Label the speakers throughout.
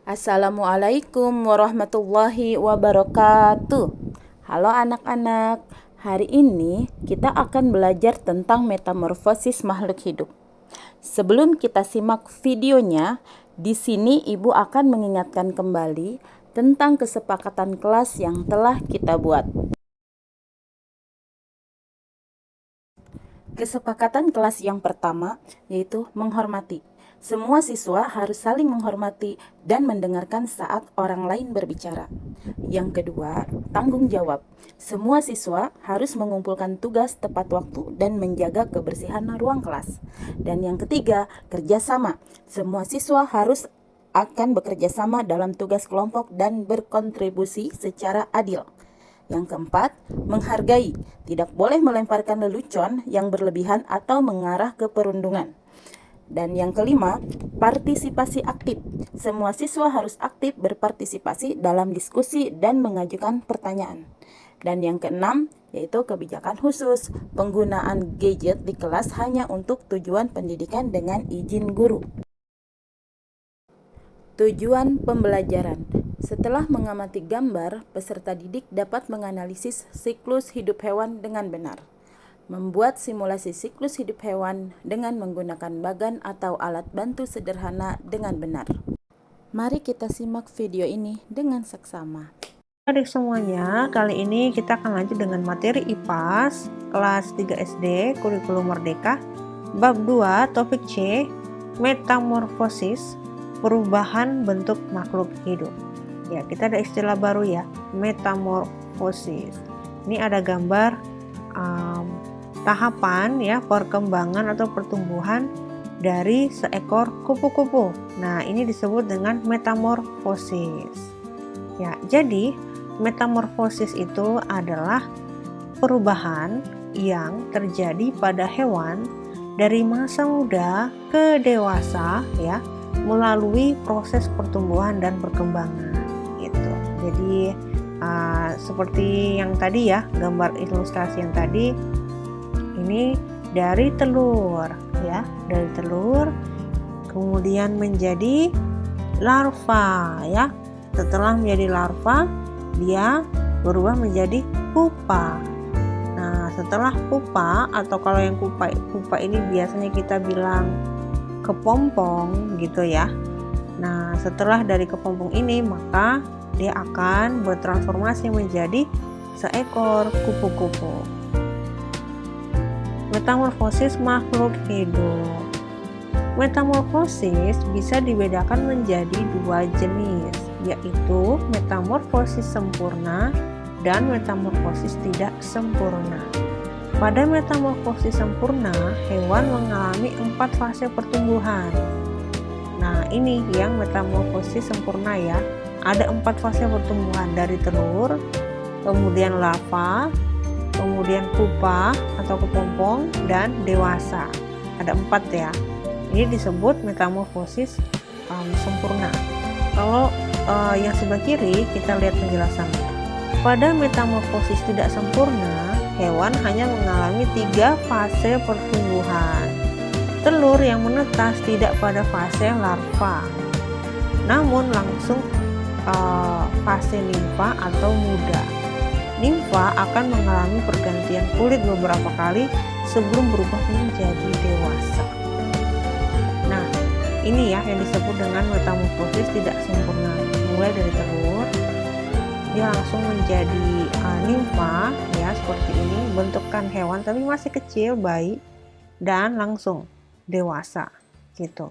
Speaker 1: Assalamualaikum warahmatullahi wabarakatuh. Halo anak-anak, hari ini kita akan belajar tentang metamorfosis makhluk hidup. Sebelum kita simak videonya, di sini Ibu akan mengingatkan kembali tentang kesepakatan kelas yang telah kita buat. Kesepakatan kelas yang pertama yaitu menghormati. Semua siswa harus saling menghormati dan mendengarkan saat orang lain berbicara. Yang kedua, tanggung jawab. Semua siswa harus mengumpulkan tugas tepat waktu dan menjaga kebersihan ruang kelas. Dan yang ketiga, kerjasama. Semua siswa harus akan bekerja sama dalam tugas kelompok dan berkontribusi secara adil. Yang keempat, menghargai. Tidak boleh melemparkan lelucon yang berlebihan atau mengarah ke perundungan. Dan yang kelima, partisipasi aktif. Semua siswa harus aktif berpartisipasi dalam diskusi dan mengajukan pertanyaan. Dan yang keenam, yaitu kebijakan khusus. Penggunaan gadget di kelas hanya untuk tujuan pendidikan dengan izin guru. Tujuan pembelajaran. Setelah mengamati gambar, peserta didik dapat menganalisis siklus hidup hewan dengan benar. Membuat simulasi siklus hidup hewan dengan menggunakan bagan atau alat bantu sederhana dengan benar. Mari kita simak video ini dengan seksama.
Speaker 2: Adik semuanya, kali ini kita akan lanjut dengan materi IPAS kelas 3 SD Kurikulum Merdeka bab 2 topik C, metamorfosis, perubahan bentuk makhluk hidup. Ya, kita ada istilah baru ya, metamorfosis. Ini ada gambar tahapan ya perkembangan atau pertumbuhan dari seekor kupu-kupu. Nah, ini disebut dengan metamorfosis. Ya, jadi metamorfosis itu adalah perubahan yang terjadi pada hewan dari masa muda ke dewasa ya, melalui proses pertumbuhan dan perkembangan gitu. Jadi seperti yang tadi ya, gambar ilustrasi yang tadi, ini dari telur ya, dari telur kemudian menjadi larva ya. Setelah menjadi larva, dia berubah menjadi pupa. Nah, setelah pupa, atau kalau yang pupa ini biasanya kita bilang kepompong gitu ya. Nah, setelah dari kepompong ini, maka dia akan bertransformasi menjadi seekor kupu-kupu. Metamorfosis makhluk hidup. Metamorfosis bisa dibedakan menjadi dua jenis, yaitu metamorfosis sempurna dan metamorfosis tidak sempurna. Pada metamorfosis sempurna, hewan mengalami 4 fase pertumbuhan. Nah, ini yang metamorfosis sempurna ya. Ada 4 fase pertumbuhan, dari telur, kemudian larva, kemudian pupa atau kepompong, dan dewasa. Ada 4 ya. Ini disebut metamorfosis sempurna. Kalau yang sebelah kiri kita lihat penjelasannya. Pada metamorfosis tidak sempurna, hewan hanya mengalami 3 fase pertumbuhan. Telur yang menetas tidak pada fase larva, namun langsung fase nimfa atau muda. Nimfa akan mengalami pergantian kulit beberapa kali sebelum berubah menjadi dewasa. Nah, ini ya yang disebut dengan metamorfosis tidak sempurna. Mulai dari telur, dia langsung menjadi nimfa ya, seperti ini bentukan hewan tapi masih kecil, bayi, dan langsung dewasa gitu.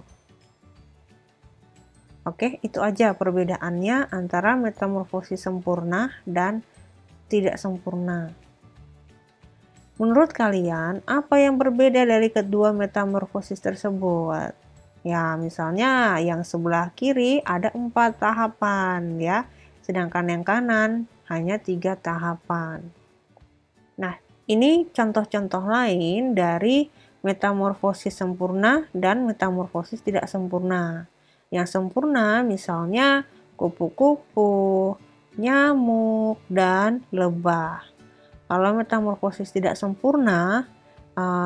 Speaker 2: Oke, itu aja perbedaannya antara metamorfosis sempurna dan tidak sempurna. Menurut kalian, apa yang berbeda dari kedua metamorfosis tersebut? Ya, misalnya yang sebelah kiri ada 4 tahapan ya, sedangkan yang kanan hanya 3 tahapan. Nah, ini contoh-contoh lain dari metamorfosis sempurna dan metamorfosis tidak sempurna. Yang sempurna misalnya kupu-kupu, nyamuk, dan lebah. Kalau metamorfosis tidak sempurna,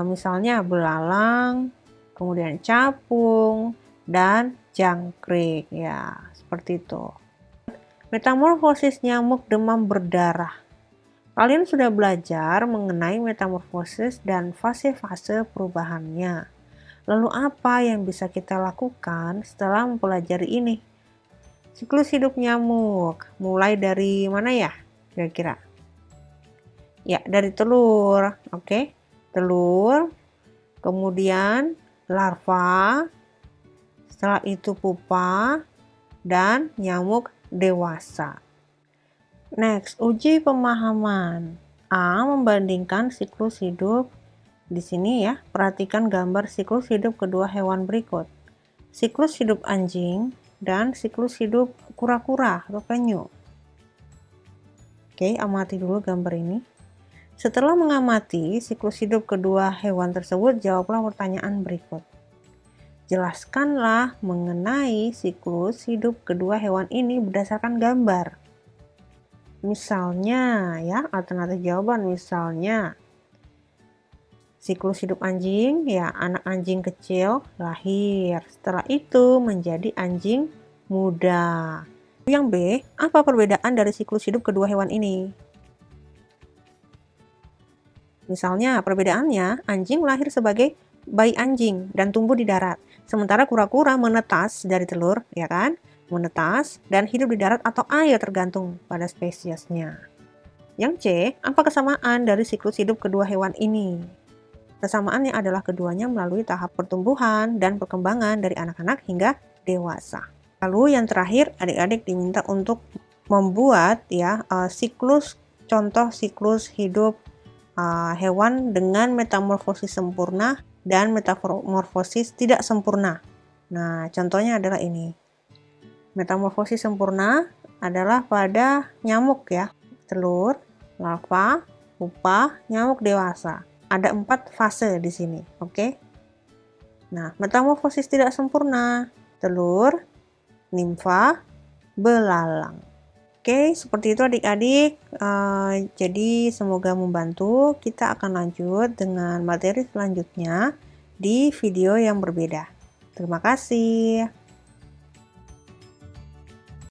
Speaker 2: misalnya belalang, kemudian capung, dan jangkrik. Ya, seperti itu. Metamorfosis nyamuk demam berdarah. Kalian sudah belajar mengenai metamorfosis dan fase-fase perubahannya. Lalu apa yang bisa kita lakukan setelah mempelajari ini? Siklus hidup nyamuk, mulai dari mana ya kira-kira? Ya, dari telur, oke? Telur, kemudian larva, setelah itu pupa, dan nyamuk dewasa. Next, uji pemahaman. A. Membandingkan siklus hidup. Di sini ya, perhatikan gambar siklus hidup kedua hewan berikut. Siklus hidup anjing dan siklus hidup kura-kura atau penyu. Oke, amati dulu gambar ini. Setelah mengamati siklus hidup kedua hewan tersebut, jawablah pertanyaan berikut. Jelaskanlah mengenai siklus hidup kedua hewan ini berdasarkan gambar. Misalnya ya, alternatif jawaban misalnya siklus hidup anjing, ya anak anjing kecil lahir, setelah itu menjadi anjing muda. Yang B, apa perbedaan dari siklus hidup kedua hewan ini? Misalnya perbedaannya, anjing lahir sebagai bayi anjing dan tumbuh di darat, sementara kura-kura menetas dari telur, ya kan? Menetas dan hidup di darat atau air tergantung pada spesiesnya. Yang C, apa kesamaan dari siklus hidup kedua hewan ini? Kesamaannya adalah keduanya melalui tahap pertumbuhan dan perkembangan dari anak-anak hingga dewasa. Lalu yang terakhir, adik-adik diminta untuk membuat ya contoh siklus hidup hewan dengan metamorfosis sempurna dan metamorfosis tidak sempurna. Nah, contohnya adalah ini. Metamorfosis sempurna adalah pada nyamuk ya, telur, larva, pupa, nyamuk dewasa. Ada 4 fase di sini, oke? Nah, metamorfosis tidak sempurna, telur, nimfa, belalang. Oke, seperti itu adik-adik. Jadi semoga membantu. Kita akan lanjut dengan materi selanjutnya di video yang berbeda. Terima kasih.